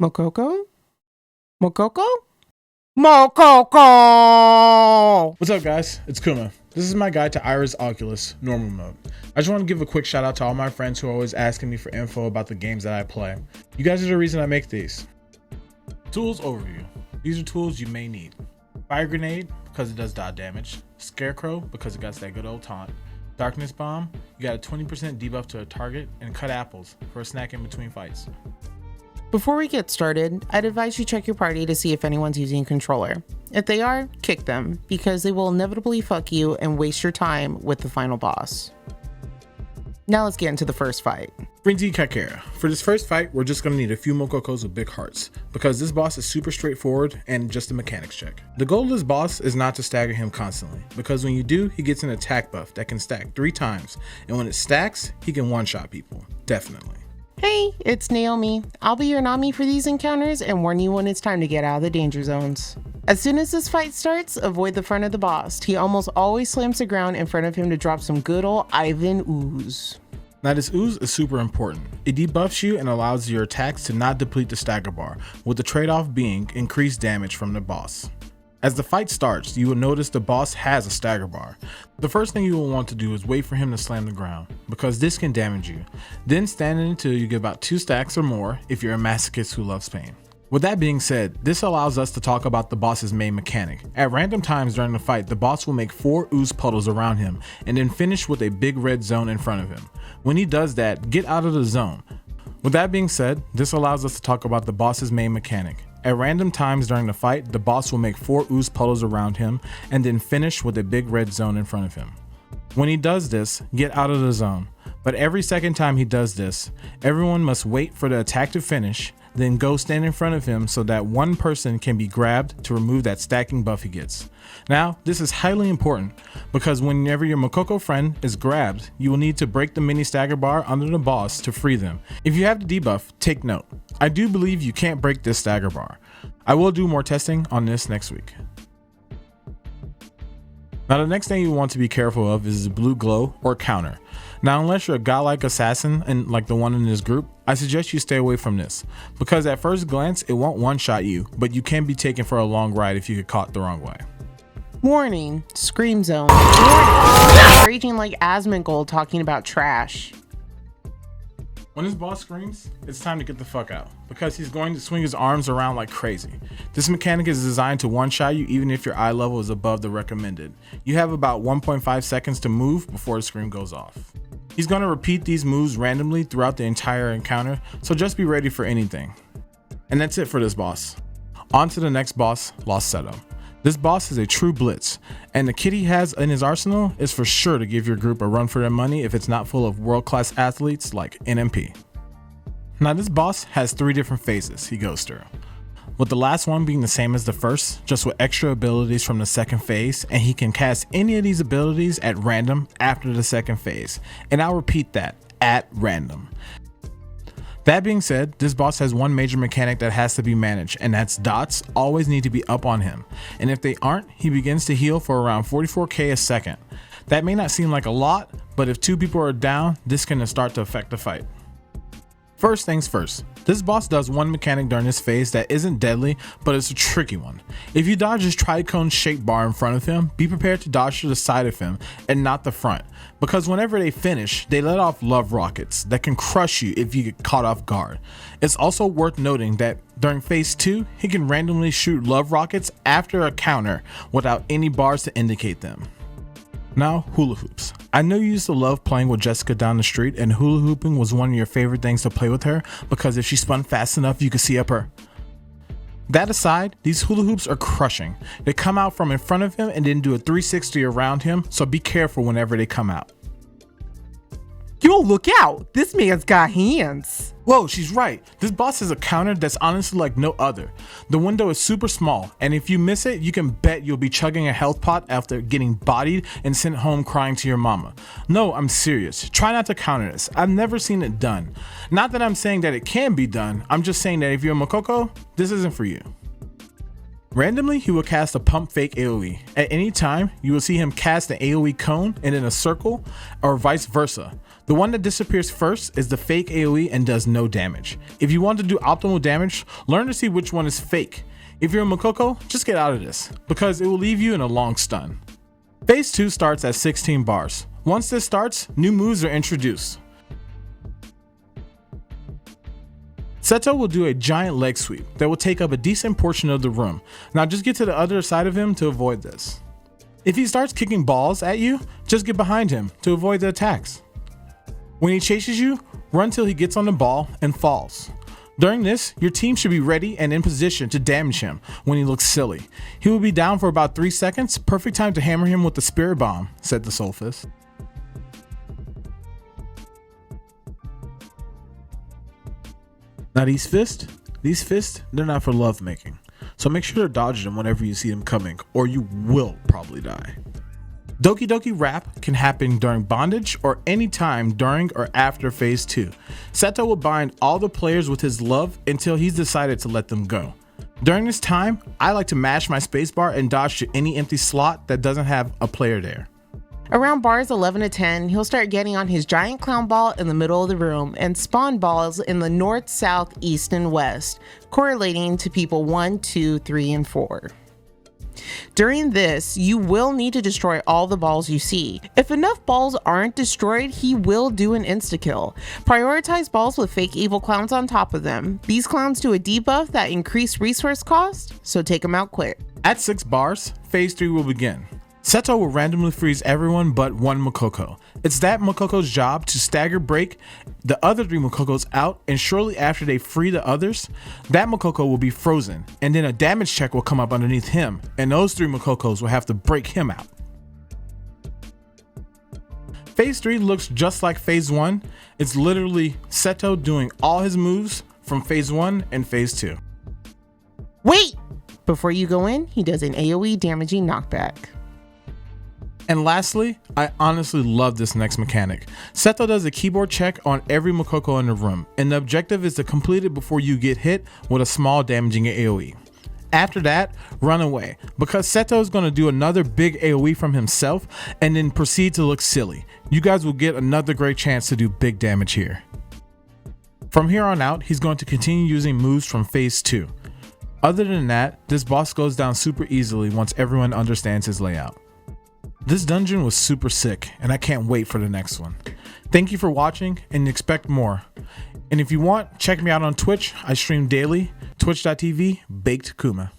Mokoko? Mokoko? Mokoko! What's up, guys? It's Kuma. This is my guide to Aira's Oculus normal mode. I just want to give a quick shout out to all my friends who are always asking me for info about the games that I play. You guys are the reason I make these. Tools overview. These are tools you may need. Fire grenade, because it does dot damage. Scarecrow, because it got that good old taunt. Darkness bomb, you got a 20% debuff to a target, and cut apples for a snack in between fights. Before we get started, I'd advise you check your party to see if anyone's using a controller. If they are, kick them, because they will inevitably fuck you and waste your time with the final boss. Now let's get into the first fight. Frenzied Cic. For this first fight, we're just going to need a few Mokokos with big hearts, because this boss is super straightforward and just a mechanics check. The goal of this boss is not to stagger him constantly, because when you do, he gets an attack buff that can stack 3 times, and when it stacks, he can one-shot people, definitely. Hey, it's Naomi. I'll be your Nami for these encounters and warn you when it's time to get out of the danger zones. As soon as this fight starts, avoid the front of the boss. He almost always slams the ground in front of him to drop some good old Ivan ooze. Now this ooze is super important. It debuffs you and allows your attacks to not deplete the stagger bar, with the trade-off being increased damage from the boss. As the fight starts, you will notice the boss has a stagger bar. The first thing you will want to do is wait for him to slam the ground, because this can damage you. Then stand until you get about 2 stacks or more if you're a masochist who loves pain. With that being said, this allows us to talk about the boss's main mechanic. At random times during the fight, the boss will make 4 ooze puddles around him and then finish with a big red zone in front of him. When he does that, get out of the zone. With that being said, this allows us to talk about the boss's main mechanic. At random times during the fight, the boss will make 4 ooze puddles around him and then finish with a big red zone in front of him. When he does this, get out of the zone. But every second time he does this, everyone must wait for the attack to finish, then go stand in front of him so that one person can be grabbed to remove that stacking buff he gets. Now, this is highly important because whenever your Mokoko friend is grabbed, you will need to break the mini stagger bar under the boss to free them. If you have the debuff, take note. I do believe you can't break this stagger bar. I will do more testing on this next week. Now the next thing you want to be careful of is the blue glow or counter. Now unless you're a godlike assassin and like the one in this group, I suggest you stay away from this, because at first glance it won't one-shot you, but you can be taken for a long ride if you get caught the wrong way. Warning, Scream Zone. Warning, raging like Asmongold talking about trash. When this boss screams, it's time to get the fuck out, because he's going to swing his arms around like crazy. This mechanic is designed to one-shot you even if your eye level is above the recommended. You have about 1.5 seconds to move before the scream goes off. He's going to repeat these moves randomly throughout the entire encounter, so just be ready for anything. And that's it for this boss. On to the next boss, SETO. This boss is a true blitz, and the kit he has in his arsenal is for sure to give your group a run for their money if it's not full of world-class athletes like NMP. Now this boss has 3 different phases he goes through, with the last one being the same as the first, just with extra abilities from the second phase, and he can cast any of these abilities at random after the second phase, and I'll repeat that, at random. That being said, this boss has one major mechanic that has to be managed, and that's dots always need to be up on him, and if they aren't, he begins to heal for around 44k a second. That may not seem like a lot, but if 2 people are down, this can start to affect the fight. First things first, this boss does one mechanic during this phase that isn't deadly, but it's a tricky one. If you dodge his tricone shaped bar in front of him, be prepared to dodge to the side of him and not the front, because whenever they finish, they let off love rockets that can crush you if you get caught off guard. It's also worth noting that during phase 2, he can randomly shoot love rockets after a counter without any bars to indicate them. Now, hula hoops. I know you used to love playing with Jessica down the street, and hula hooping was one of your favorite things to play with her because if she spun fast enough, you could see up her. That aside, these hula hoops are crushing. They come out from in front of him and then do a 360 around him, so be careful whenever they come out. Yo, look out! This man's got hands. Whoa, she's right. This boss has a counter that's honestly like no other. The window is super small, and if you miss it, you can bet you'll be chugging a health pot after getting bodied and sent home crying to your mama. No, I'm serious. Try not to counter this. I've never seen it done. Not that I'm saying that it can be done, I'm just saying that if you're a Mokoko, this isn't for you. Randomly, he will cast a pump fake AoE. At any time, you will see him cast an AoE cone and in a circle, or vice versa. The one that disappears first is the fake AoE and does no damage. If you want to do optimal damage, learn to see which one is fake. If you're a Mokoko, just get out of this, because it will leave you in a long stun. Phase 2 starts at 16 bars. Once this starts, new moves are introduced. SETO will do a giant leg sweep that will take up a decent portion of the room. Now just get to the other side of him to avoid this. If he starts kicking balls at you, just get behind him to avoid the attacks. When he chases you, run till he gets on the ball and falls. During this, your team should be ready and in position to damage him when he looks silly. He will be down for about 3 seconds, perfect time to hammer him with the Spirit Bomb, said the Soulfist. Now these fists, they're not for love making. So make sure to dodge them whenever you see them coming, or you will probably die. Doki Doki Wrap can happen during bondage or any time during or after phase 2. SETO will bind all the players with his love until he's decided to let them go. During this time, I like to mash my spacebar and dodge to any empty slot that doesn't have a player there. Around bars 11 to 10, he'll start getting on his giant clown ball in the middle of the room and spawn balls in the north, south, east, and west, correlating to people 1, 2, 3, and 4. During this, you will need to destroy all the balls you see. If enough balls aren't destroyed, he will do an insta-kill. Prioritize balls with fake evil clowns on top of them. These clowns do a debuff that increase resource cost, so take them out quick. At 6 bars, phase 3 will begin. SETO will randomly freeze everyone but one Mokoko. It's that Mokoko's job to stagger break the other 3 Mokokos out, and shortly after they free the others, that Mokoko will be frozen, and then a damage check will come up underneath him, and those 3 Mokokos will have to break him out. Phase 3 looks just like phase 1. It's literally SETO doing all his moves from phase 1 and phase 2. Wait! Before you go in, he does an AoE damaging knockback. And lastly, I honestly love this next mechanic. SETO does a keyboard check on every Mokoko in the room, and the objective is to complete it before you get hit with a small damaging AoE. After that, run away, because SETO is going to do another big AoE from himself and then proceed to look silly. You guys will get another great chance to do big damage here. From here on out, he's going to continue using moves from phase 2. Other than that, this boss goes down super easily once everyone understands his layout. This dungeon was super sick, and I can't wait for the next one. Thank you for watching, and expect more. And if you want, check me out on Twitch. I stream daily. Twitch.tv, Baked Kuma.